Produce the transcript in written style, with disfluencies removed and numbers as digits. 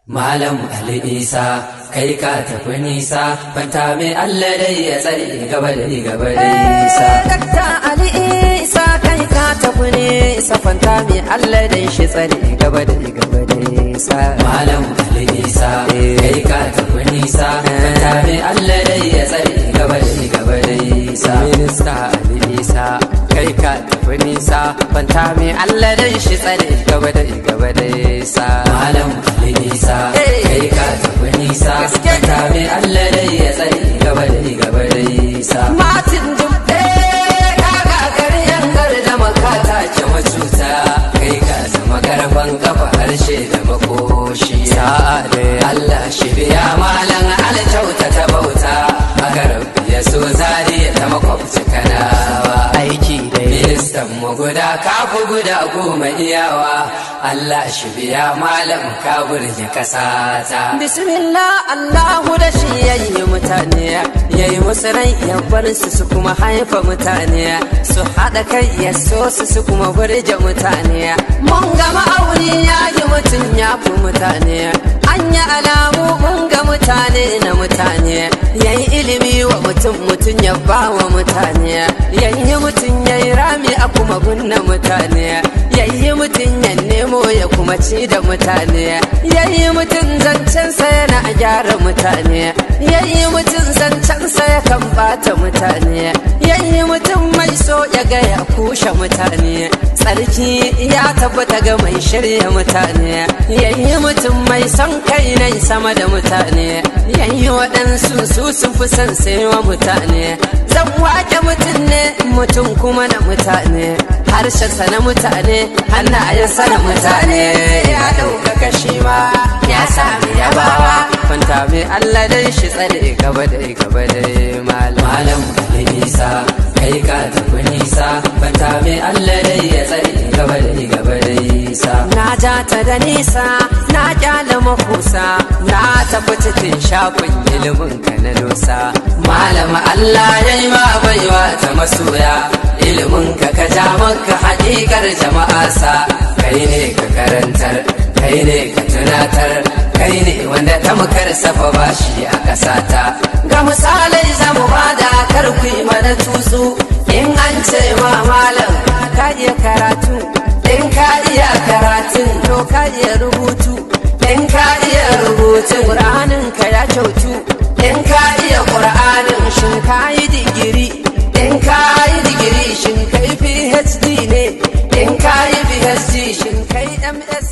Malam Ali Isa kai ka tafi nisa fanta mai Allah dai ya tsare gaba da nisa. Dakta Ali Isa kai ka tafi nisa fanta mai Allah dai shi tsare gaba da nisa. Malam Ali Isa kai ka tafi nisa fanta mai Allah dai ya tsare gaba da nisa. Minista Ali Isa kai ka tafi nisa fanta mai Allah dai shi tsare gaba da nisa. Malam Ali Isa kai ka tafi nisa fanta mai Allah dai ya tsare gaba da nisa. Martin Dubbe kaga karyan da makata ke macuta kai ka zama karfan kafa harshe da makoshi. Sa'ade Allah shi biya malam alkyauta ta bauta haka rabbi ya so zariya ta makwabci kanawa. aiki dai Ministan mu guda kafu guda goma iyawa Allah shi biya malam ka burge kasata. Bismillah Allahu da shi yayi mutane yayi musu rai ya bar su kuma haifa mutane su hada kai ya so su kuma burge mutane. Mun ga ma'auni yayi mutun ya fi mutane an yi alamu mun ga mutane na mutane yayi ilimi wa mutum ya ba wa mutane yayi mutun yayi rami a kuma gunna mutane yayi mutun ya nemo ya kuma ci da mutane yayi mutun zancensa yana gyara mutane yayi mutun zancensa ya kan bata mutane yayi mutun mai so ya ga ya kushe mutane tsarki ya tabbata ga mai shirya mutane yayi mutun mai son kai nai sama da mutane yayi waɗansu su sun fi son sai wa mutane zan wake mutun ne mutum kuma na mutane harshensa na mutane hannayensa na mutane ya ɗaukaka shi ma ya sami yabawa fanta mai Allah dai shi tsare gaba da Malam Ali Isa kai ka tafi nisa fanta mai Allah dai ya tsare gaba da nisa. na ja ta da nisa na kyala makusa na tafi cikin shafin ilimin ka na dosa. Malam Allah yayi ma baiwa ta masoya ilimin ka ja maka haƙiƙar jama'a sa kai ne ka karantar kai ne ka tunatar kai ne wanda ta makar safa bashi a ƙasata. Ga misalai zamu bada karku mana tutsu in an ce ma malam ka iya karatu in ka iya karatun to ka iya rubutu in ka iya rubutun ƙur'anin ka ya kyautu in ka iya ƙur'anin shin ka yi digiri in ka yi digiri shin kai PhD ne in ka yi PhD shin kai MS